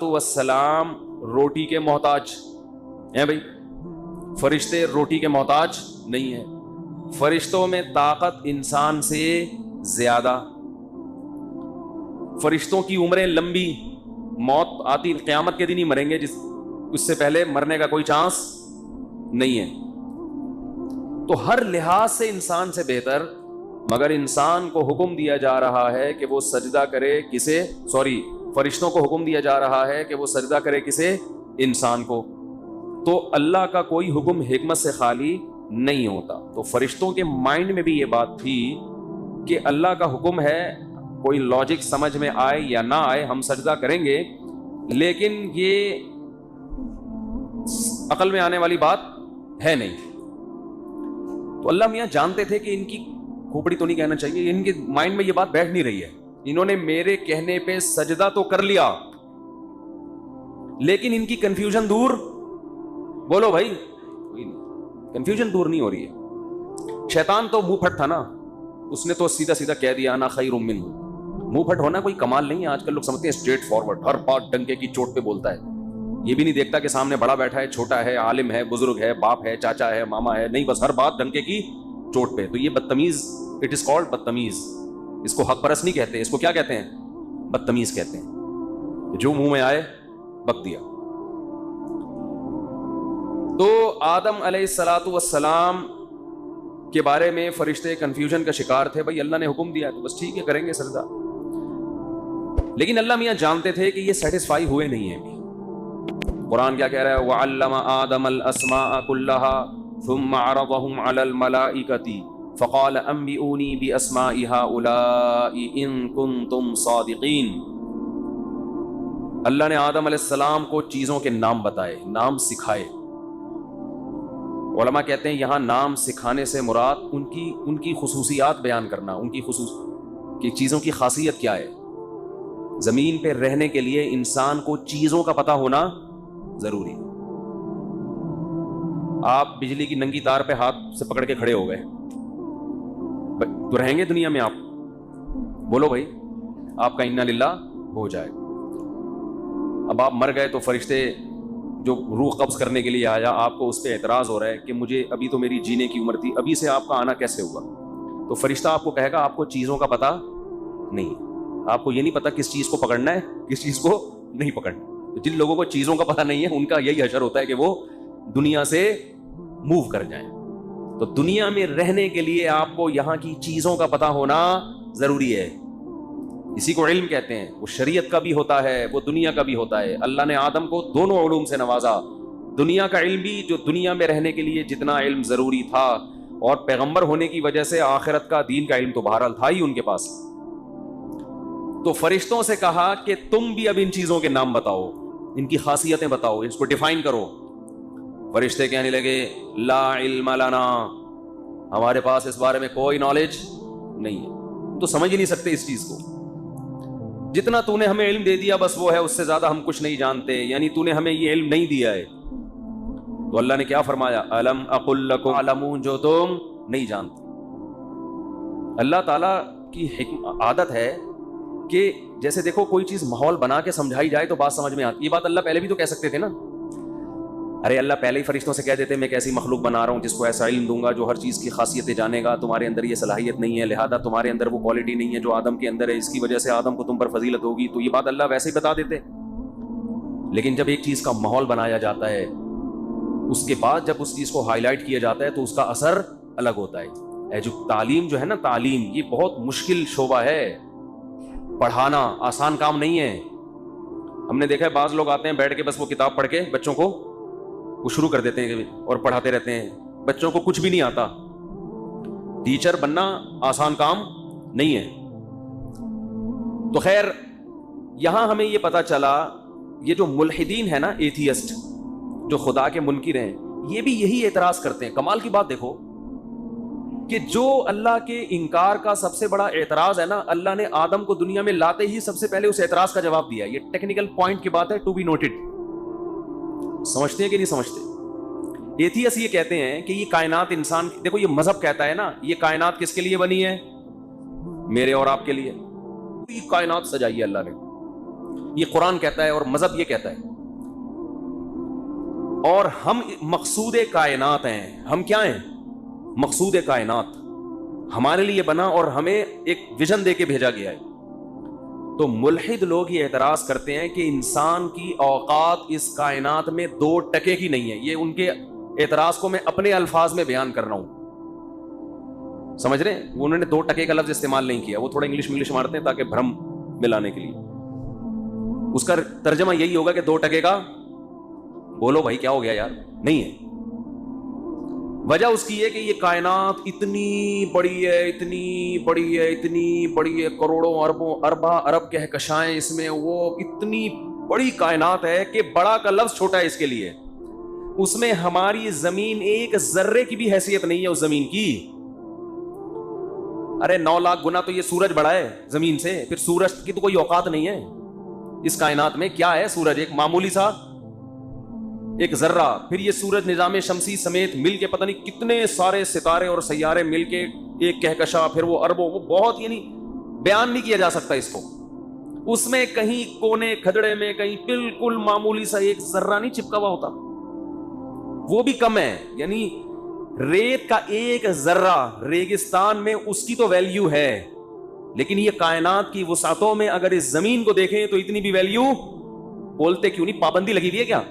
वस्सलाम रोटी के मोहताज हैं भाई, फरिश्ते रोटी के मोहताज नहीं है। फरिश्तों में ताकत इंसान से ज्यादा, फरिश्तों की उम्रें लंबी, मौत आती क़यामत के दिन ही मरेंगे, उससे पहले मरने का कोई चांस नहीं है। तो हर लिहाज से इंसान से बेहतर, मगर इंसान को हुक्म दिया जा रहा है कि वो सजदा करे किसे, फरिश्तों को हुक्म दिया जा रहा है कि वो सजदा करे किसे, इंसान को। तो अल्लाह का कोई हुक्म हिकमत से खाली नहीं होता। तो फरिश्तों के माइंड में भी ये बात थी कि अल्लाह का हुक्म है, कोई लॉजिक समझ में आए या ना आए हम सजदा करेंगे, लेकिन ये अकल में आने वाली बात है नहीं। तो अल्लाह मियाँ जानते थे कि इनकी खोपड़ी तो नहीं कहना चाहिए, इनके माइंड में ये बात बैठ नहीं रही है। इन्होंने मेरे कहने पे सजदा तो कर लिया, लेकिन इनकी कंफ्यूजन दूर, बोलो भाई, कंफ्यूजन दूर नहीं हो रही है। शैतान तो मुंह फट था ना, उसने तो सीधा सीधा कह दिया ना खैरुम मिन्हु। मुंह फट होना कोई कमाल नहीं है, आजकल लोग समझते हैं स्ट्रेट फॉरवर्ड, हर बात डंके की चोट पे बोलता है। ये भी नहीं देखता कि सामने बड़ा बैठा है, छोटा है, आलिम है, बुजुर्ग है, बाप है, चाचा है, मामा है, नहीं, बस हर बात डंके की चोट पे। तो ये बदतमीज, इट इज कॉल्ड बदतमीज। इसको हक परस्त नहीं कहते, इसको क्या कहते हैं, बदतमीज कहते हैं। जो मुंह में आए बक दिया। तो आदम अलैहिस्सलातु वस्सलाम के बारे में फरिश्ते कंफ्यूजन का शिकार थे। भाई अल्लाह ने हुक्म दिया तो बस ठीक है, करेंगे सजदा। लेकिन अल्लाह मियाँ जानते थे कि ये सेटिस्फाई हुए नहीं है। कुरान क्या कह रहा है, वअल्लमा आदमल अस्माअ कुल्लहा थुम्मा अरदहुम अलल मलाइकति फक़ाल अंबिऊनी बिअस्माइ हाउलाई इन कुंतुम सादिकीन। अल्लाह ने आदम अलैहिस्सलाम को चीज़ों के नाम बताए, नाम सिखाए। उलमा कहते हैं यहाँ नाम सिखाने से मुराद उनकी खुसूसियात बयान करना, उनकी की चीज़ों की खासियत क्या है। ज़मीन पे रहने के लिए इंसान को चीज़ों का पता होना ज़रूरी है। आप बिजली की नंगी तार पे हाथ से पकड़ के खड़े हो गए तो रहेंगे दुनिया में आप? बोलो भाई, आपका इन्ना लिल्लाह हो जाए। अब आप मर गए तो फरिश्ते जो रूह कब्ज करने के लिए आया, आपको उस पर एतराज़ हो रहा है कि मुझे अभी तो मेरी जीने की उम्र थी, अभी से आपका आना कैसे हुआ? तो फरिश्ता आपको कहेगा आपको चीज़ों का पता नहीं, आपको ये नहीं पता किस चीज़ को पकड़ना है, किस चीज़ को नहीं पकड़ना। तो जिन लोगों को चीज़ों का पता नहीं है, उनका यही हशर होता है कि वो दुनिया से मूव कर जाएं। तो दुनिया में रहने के लिए आपको यहाँ की चीज़ों का पता होना ज़रूरी है। इसी को इल्म कहते हैं। वो शरीयत का भी होता है, वो दुनिया का भी होता है। अल्लाह ने आदम को दोनों उलूम से नवाजा। दुनिया का इल्म भी, जो दुनिया में रहने के लिए जितना इल्म ज़रूरी था, और पैगंबर होने की वजह से आखिरत का, दीन का इल्म तो बहरहाल था ही उनके पास। तो फरिश्तों से कहा कि तुम भी अब इन चीज़ों के नाम बताओ, इनकी खासियतें बताओ, इसको डिफाइन करो। फरिश्ते कहने लगे ला इल्म लना, हमारे पास इस बारे में कोई नॉलेज नहीं है, तो समझ ही नहीं सकते इस चीज़ को। जितना तूने हमें इल्म दे दिया बस वो है, उससे ज़्यादा हम कुछ नहीं जानते, यानी तूने हमें ये इल्म नहीं दिया है। तो अल्लाह ने क्या फरमाया, अलम अकुल लकुम अलमून, जो तुम नहीं जानते। अल्लाह ताला की आदत है कि जैसे देखो कोई चीज़ माहौल बना के समझाई जाए तो बात समझ में आती। ये बात अल्लाह पहले भी तो कह सकते थे ना। अरे अल्लाह पहले ही फरिश्तों से कह देते मैं कैसी मखलूक बना रहा हूँ जिसको ऐसा इल्म दूंगा जो हर चीज़ की खासियतें जानेगा। तुम्हारे अंदर ये सलाहियत नहीं है, लिहाजा तुम्हारे अंदर वो क्वालिटी नहीं है जो आदम के अंदर है, इसकी वजह से आदम को तुम पर फजीलत होगी। तो ये बात अल्लाह वैसे ही बता देते। लेकिन जब एक चीज़ का माहौल बनाया जाता है, उसके बाद जब उस चीज़ को हाईलाइट किया जाता है तो उसका असर अलग होता है। जो तालीम जो है ना, तालीम ये बहुत मुश्किल शोबा है। पढ़ाना आसान काम नहीं है। हमने देखा है बाज़ लोग आते हैं बैठ के बस वो किताब पढ़ के बच्चों को वो शुरू कर देते हैं और पढ़ाते रहते हैं। बच्चों को कुछ भी नहीं आता। टीचर बनना आसान काम नहीं है। तो खैर यहां हमें ये पता चला, ये जो मुल्हिदीन है ना, एथियस्ट, जो खुदा के मुनकिर हैं, ये भी यही एतराज करते हैं। कमाल की बात देखो कि जो अल्लाह के इनकार का सबसे बड़ा एतराज है ना, अल्लाह ने आदम को दुनिया में लाते ही सबसे पहले उस एतराज का जवाब दिया। ये टेक्निकल पॉइंट की बात है, टू बी नोटेड। समझते हैं कि नहीं समझते? एथियस्ट ये कहते हैं कि ये कायनात इंसान, देखो ये मजहब कहता है ना, ये कायनात किसके लिए बनी है? मेरे और आपके लिए। ये कायनात सजाई है अल्लाह ने। یہ قرآن کہتا ہے اور مذہب یہ کہتا ہے. اور ہم مقصود کائنات ہیں. ہم کیا ہیں؟ مقصود کائنات. ہمارے لیے بنا اور ہمیں ایک ویژن دے کے بھیجا گیا ہے. تو ملحد لوگ یہ اعتراض کرتے ہیں کہ انسان کی اوقات اس کائنات میں 2% کی نہیں ہے. یہ ان کے اعتراض کو میں اپنے الفاظ میں بیان کر رہا ہوں. سمجھ رہے ہیں؟ انہوں نے 2% کا لفظ استعمال نہیں کیا. وہ تھوڑا انگلش مارتے ہیں تاکہ بھرم ملانے کے لیے. اس کا ترجمہ یہی ہوگا کہ 2% کا. بولو بھائی کیا ہو گیا یار؟ نہیں ہے. وجہ اس کی ہے کہ یہ کائنات اتنی بڑی ہے، اتنی بڑی ہے، اتنی بڑی ہے، کروڑوں اربوں ارب کہکشائیں اس میں. وہ اتنی بڑی کائنات ہے کہ بڑا کا لفظ چھوٹا ہے اس کے لیے. اس میں ہماری زمین ایک ذرے کی بھی حیثیت نہیں ہے اس زمین کی. ارے 9 لاکھ گنا تو یہ سورج بڑا ہے زمین سے. پھر سورج کی تو کوئی اوقات نہیں ہے اس کائنات میں. کیا ہے سورج؟ ایک معمولی سا ایک ذرہ. پھر یہ سورج نظام شمسی سمیت مل کے پتہ نہیں کتنے سارے ستارے اور سیارے مل کے ایک کہکشاں، پھر وہ اربوں. وہ بہت یعنی بیان نہیں کیا جا سکتا اس کو. اس میں کہیں کونے کھدڑے میں کہیں بالکل معمولی سا ایک ذرہ نہیں چپکا ہوا ہوتا. وہ بھی کم ہے. یعنی ریت کا ایک ذرہ ریگستان میں اس کی تو ویلیو ہے، لیکن یہ کائنات کی وسعتوں میں اگر اس زمین کو دیکھیں تو اتنی بھی ویلیو. بولتے کیوں نہیں؟ پابندی لگی ہوئی ہے کیا؟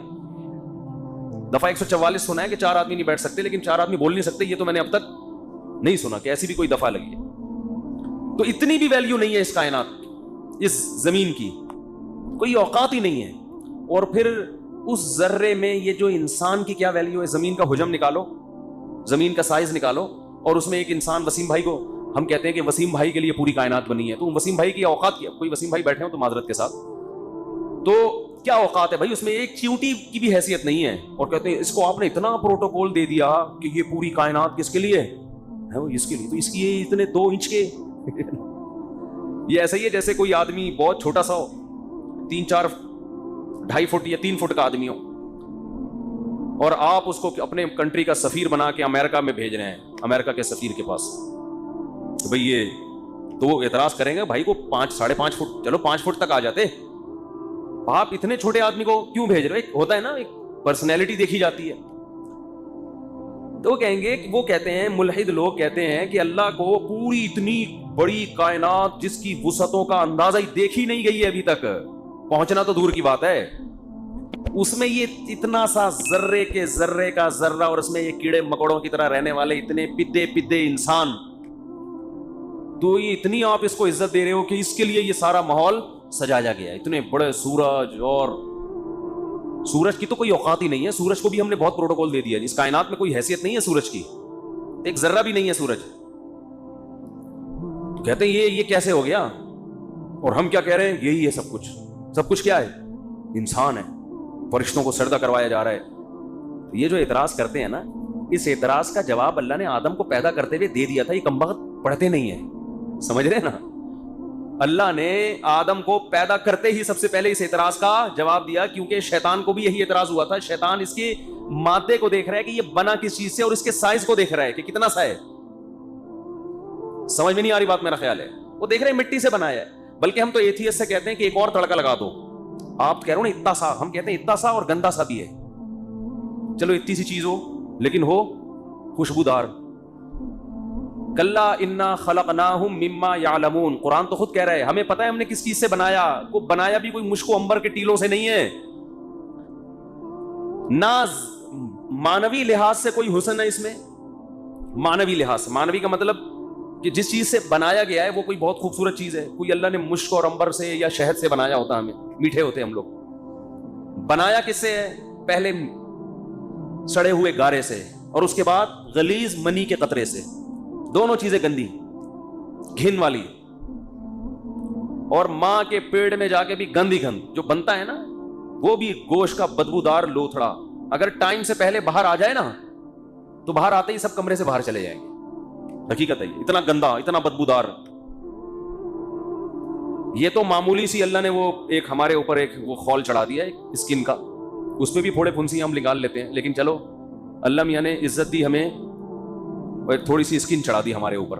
دفعہ 144 سنا ہے کہ 4 آدمی نہیں بیٹھ سکتے، لیکن 4 آدمی بول نہیں سکتے. یہ تو میں نے اب تک نہیں سنا کہ ایسی بھی کوئی دفعہ لگی ہے. تو اتنی بھی ویلیو نہیں ہے اس کائنات کی، اس زمین کی کوئی اوقات ہی نہیں ہے. اور پھر اس ذرے میں یہ جو انسان کی کیا ویلیو ہے؟ زمین کا حجم نکالو، زمین کا سائز نکالو، اور اس میں ایک انسان وسیم بھائی کو ہم کہتے ہیں کہ وسیم بھائی کے لیے پوری کائنات بنی ہے. تو وسیم بھائی کی اوقات کیا؟ کوئی وسیم بھائی بیٹھے ہوں تو معذرت کے ساتھ، تو کیا اوقات ہے بھائی؟ اس میں ایک چیونٹی کی بھی حیثیت نہیں ہے. اور کہتے ہیں اس کو آپ نے اتنا پروٹوکول دے دیا کہ یہ پوری کائنات کس کے لیے ہے؟ وہ اس کے لیے. تو اس کی یہ اتنے 2 انچ کے یہ ایسا ہی ہے جیسے کوئی آدمی بہت چھوٹا سا ہو، 3-4 2.5 فٹ یا 3 فٹ کا آدمی ہو، اور آپ اس کو اپنے کنٹری کا سفیر بنا کے امریکہ میں بھیج رہے ہیں، امریکہ کے سفیر کے پاس. تو بھئی یہ تو وہ اعتراض کریں گے بھائی کو 5-5.5 فٹ، چلو 5 فٹ تک آ جاتے، آپ اتنے چھوٹے آدمی کو کیوں بھیج رہے؟ ہوتا ہے نا، ایک پرسنالٹی دیکھی جاتی ہے. تو کہیں گے، وہ کہتے ہیں ملحد لوگ کہتے ہیں کہ اللہ کو پوری اتنی بڑی کائنات جس کی وسعتوں کا اندازہ ہی دیکھی نہیں گئی ہے ابھی تک، پہنچنا تو دور کی بات ہے، اس میں یہ اتنا سا ذرے کے ذرے کا ذرہ، اور اس میں یہ کیڑے مکوڑوں کی طرح رہنے والے اتنے پدے انسان. تو یہ اتنی آپ اس کو عزت دے رہے ہو کہ اس کے لیے یہ سارا ماحول سجایا گیا ہے. اتنے بڑے سورج، اور سورج کی تو کوئی اوقات ہی نہیں ہے. سورج کو بھی ہم نے بہت پروٹوکول دے دیا. اس کائنات میں کوئی حیثیت نہیں ہے سورج کی، ایک ذرہ بھی نہیں ہے سورج. تو کہتے ہیں یہ کیسے ہو گیا؟ اور ہم کیا کہہ رہے ہیں؟ یہی ہے سب کچھ. سب کچھ کیا ہے؟ انسان ہے. فرشتوں کو سجدہ کروایا جا رہا ہے. تو یہ جو اعتراض کرتے ہیں نا، اس اعتراض کا جواب اللہ نے آدم کو پیدا کرتے ہوئے دے دیا تھا. یہ کمبخت پڑھتے نہیں ہیں. سمجھ رہے نا؟ اللہ نے آدم کو پیدا کرتے ہی سب سے پہلے اس اعتراض کا جواب دیا، کیونکہ شیطان کو بھی یہی اعتراض ہوا تھا. شیطان اس کے مادے کو دیکھ رہا ہے کہ یہ بنا کس چیز سے، اور اس کے سائز کو دیکھ رہا ہے کہ کتنا سا ہے. سمجھ میں نہیں آ رہی بات؟ میرا خیال ہے وہ دیکھ رہے ہیں مٹی سے بنایا ہے. بلکہ ہم تو ایتھیسٹ سے کہتے ہیں کہ ایک اور تڑکا لگا دو. آپ کہہ رہے ہو نا اتنا سا، ہم کہتے ہیں اتنا سا اور گندا سا بھی ہے. چلو اتنی سی چیز ہو لیکن ہو خوشبودار. کلا انا خلقناہم مما یعلمون. قرآن تو خود کہہ رہا ہے ہمیں پتہ ہے ہم نے کس چیز سے بنایا. کو بنایا بھی کوئی مشک و عنبر کے ٹیلوں سے نہیں ہے. نہ مانوی لحاظ سے کوئی حسن ہے اس میں. مانوی لحاظ سے، مانوی کا مطلب کہ جس چیز سے بنایا گیا ہے وہ کوئی بہت خوبصورت چیز ہے. کوئی اللہ نے مشک اور عنبر سے یا شہد سے بنایا ہوتا، ہمیں میٹھے ہوتے ہم لوگ. بنایا کس سے ہے؟ پہلے سڑے ہوئے گارے سے، اور اس کے بعد غلیظ منی کے قطرے سے. دونوں چیزیں گندی، گھن والی. اور ماں کے پیڑ میں جا کے بھی گند ہی گند. جو بنتا ہے نا وہ بھی گوشت کا بدبودار لوتھڑا. اگر ٹائم سے پہلے باہر آ جائے نا تو باہر آتے ہی سب کمرے سے باہر چلے جائیں گے. حقیقت ہے اتنا گندا، اتنا بدبودار. یہ تو معمولی سی اللہ نے وہ ایک ہمارے اوپر ایک وہ خول چڑھا دیا ہے اسکن کا، اس پہ بھی پھوڑے پھنسی ہم نکال لیتے ہیں. لیکن چلو اللہ میاں نے عزت دی ہمیں، تھوڑی سی اسکن چڑھا دی ہمارے اوپر،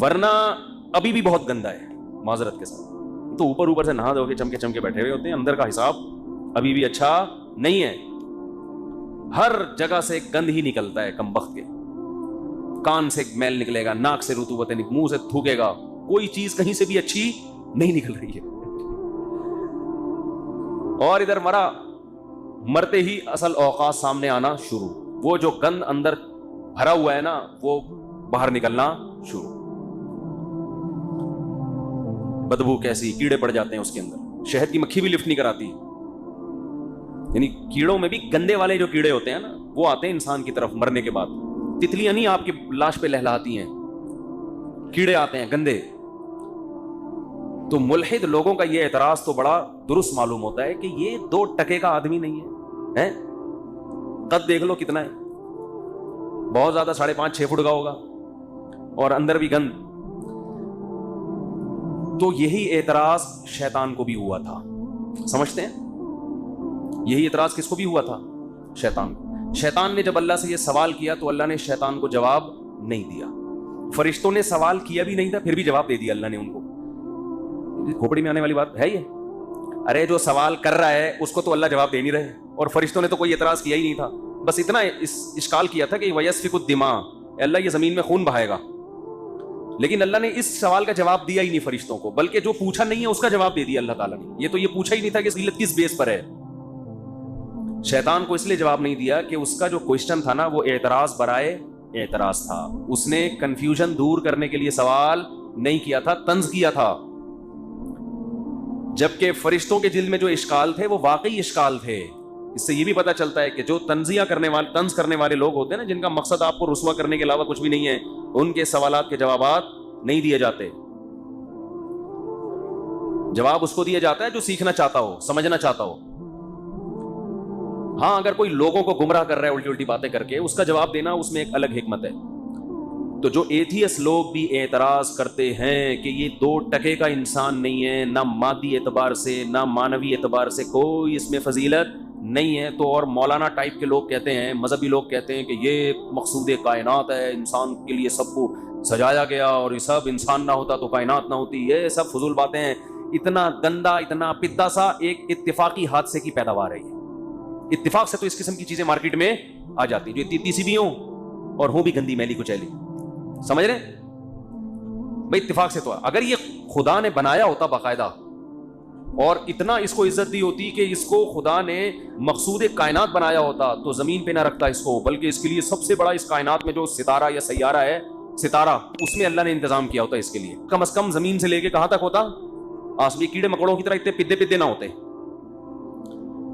ورنہ ابھی بھی بہت گندا ہے معذرت کے ساتھ. तो ऊपर ऊपर से नहा धो के चमके चमके बैठे हुए होते हैं, अंदर का हिसाब अभी भी अच्छा नहीं है। हर जगह से गंद ही निकलता है कमबख्त के, कान से मैल निकलेगा, नाक से रुतूबत, मुंह से थूकेगा, कोई चीज कहीं से भी अच्छी नहीं निकल रही है। और इधर मरते ही असल औकात सामने आना शुरू, वो जो गंद अंदर भरा हुआ है ना वो बाहर निकलना शुरू। बदबू कैसी, कीड़े पड़ जाते हैं उसके अंदर, शहद की मक्खी भी लिफ्ट नहीं कराती। यानी कीड़ों में भी गंदे वाले जो कीड़े होते हैं ना वो आते हैं इंसान की तरफ मरने के बाद। तितलियां नहीं आपकी लाश पे लहलाती हैं, कीड़े आते हैं गंदे। तो मुल्हिद लोगों का ये एतराज तो बड़ा दुरुस्त मालूम होता है कि ये 2 टके का आदमी नहीं है, हैं? कद देख लो कितना है, बहुत ज्यादा 5.5-6 फुट का होगा और अंदर भी गंद। तो यही एतराज शैतान को भी हुआ था, समझते हैं? यही एतराज किसको भी हुआ था? शैतान को। शैतान ने जब अल्लाह से यह सवाल किया तो अल्लाह ने शैतान को जवाब नहीं दिया। फरिश्तों ने सवाल किया भी नहीं था, फिर भी जवाब दे दिया अल्लाह ने उनको। खोपड़ी में आने वाली बात है ये। अरे जो सवाल कर रहा है उसको तो अल्लाह जवाब दे नहीं रहे, और फरिश्तों ने तो कोई एतराज किया ही नहीं था। बस इतना इश्काल किया था कि वयस्फिकुद दिमा, अल्लाह ये जमीन में खून बहाएगा। लेकिन अल्लाह ने इस सवाल का जवाब दिया ही नहीं फरिश्तों को, बल्कि जो पूछा नहीं है उसका जवाब दे दिया अल्लाह ताला ने। ये तो ये पूछा ही नहीं था कि इल्लत किस बेस पर है। शैतान को इसलिए जवाब नहीं दिया कि उसका जो क्वेश्चन था ना वो एतराज बराए एतराज था। उसने कंफ्यूजन दूर करने के लिए सवाल नहीं किया था, तंज किया था। जबकि फरिश्तों के दिल में जो इश्काल थे वो वाकई इश्काल थे। इससे ये भी पता चलता है कि जो तंज करने वाले लोग होते हैं ना, जिनका मकसद आपको रुस्वा करने के अलावा कुछ भी नहीं है, उनके सवालात के जवाबात नहीं दिए जाते। जवाब उसको दिया जाता है जो सीखना चाहता हो, समझना चाहता हो। हाँ, अगर कोई लोगों को गुमराह कर रहा है उल्टी उल्टी बातें करके, उसका जवाब देना उसमें एक अलग हिकमत है। तो जो एथियस लोग भी एतराज करते हैं कि ये 2 टके का इंसान नहीं है, ना मादी एतबार से ना मानवी एतबार से कोई इसमें फजीलत नहीं है, तो और मौलाना टाइप के लोग कहते हैं, मजहबी लोग कहते हैं कि ये मकसूद कायनात है, इंसान के लिए सबको सजाया गया और ये सब इंसान ना होता तो कायनात ना होती, ये सब फजूल बातें हैं। इतना गंदा, इतना पिद्दा सा एक इत्तेफाकी हादसे की पैदावार है। इत्तेफाक से तो इस किस्म की चीजें मार्केट में आ जाती, जो इतनी सी भी हो और हो भी गंदी मैली कुचैली, समझ रहे भाई? इत्तेफाक से तो अगर ये खुदा ने बनाया होता बाकायदा और इतना इसको इज्जत दी होती कि इसको खुदा ने मकसूद कायनात बनाया होता तो जमीन पे ना रखता इसको, बल्कि इसके लिए सबसे बड़ा इस कायनात में जो सितारा या सैयारा है, सितारा, उसमें अल्लाह ने इंतजाम किया होता इसके लिए। कम से कम जमीन से लेके कहां तक होता? आसमी कीड़े मकोड़ों की तरह इतने पिद्दे पिद्दे ना होते।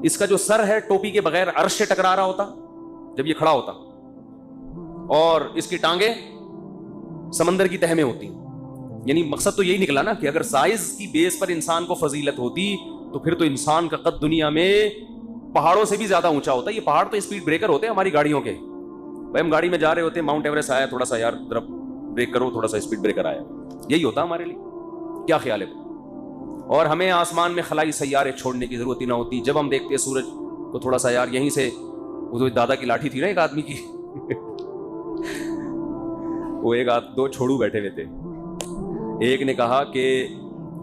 इसका जो सर है टोपी के बगैर अर्श से टकरा रहा होता जब ये खड़ा होता, और इसकी टांगे समंदर की तह में होती। यानी मकसद तो यही निकला ना कि अगर साइज की बेस पर इंसान को फजीलत होती तो फिर तो इंसान का कद दुनिया में पहाड़ों से भी ज्यादा ऊंचा होता। ये पहाड़ तो स्पीड ब्रेकर होते हैं हमारी गाड़ियों के। भाई हम गाड़ी में जा रहे होते हैं, माउंट एवरेस्ट आया, थोड़ा सा यार तरफ ब्रेक करो, थोड़ा सा स्पीड ब्रेकर आया, यही होता हमारे लिए। क्या ख्याल है? और हमें आसमान में खलाई सैयारे छोड़ने की जरूरत ही ना होती। जब हम देखते हैं सूरज को थोड़ा सा यार यहीं से, वो तो दादा की लाठी थी ना एक आदमी की वो एक 2 छोड़ू बैठे हुए थे। एक ने कहा कि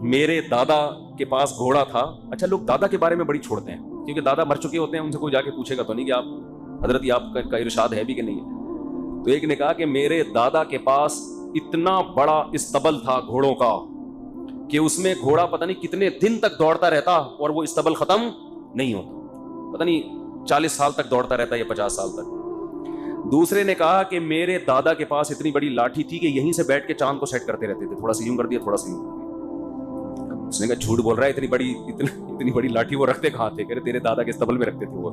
मेरे दादा के पास घोड़ा था। अच्छा, लोग दादा के बारे में बड़ी छोड़ते हैं क्योंकि दादा मर चुके होते हैं, उनसे कोई जाके पूछेगा तो नहीं कि आप हजरत आपका इरशाद है भी कि नहीं है। तो एक ने कहा कि मेरे दादा के पास इतना बड़ा इस्तबल था घोड़ों का कि उसमें घोड़ा पता नहीं कितने दिन तक दौड़ता रहता और वो इस्तबल खत्म नहीं होता। पता नहीं 40 साल तक दौड़ता रहता या 50 साल तक। दूसरे ने कहा कि मेरे दादा के पास इतनी बड़ी लाठी थी कि यहीं से बैठ के चांद को सेट करते रहते थे, थोड़ा सा यूं कर दिया, थोड़ा सा यूं कर दिया। उसने कहा झूठ बोल रहा है, इतनी बड़ी लाठी वो रखते कहाँ थे? कह रहे तेरे दादा के इस्तबल में रखते थे वो।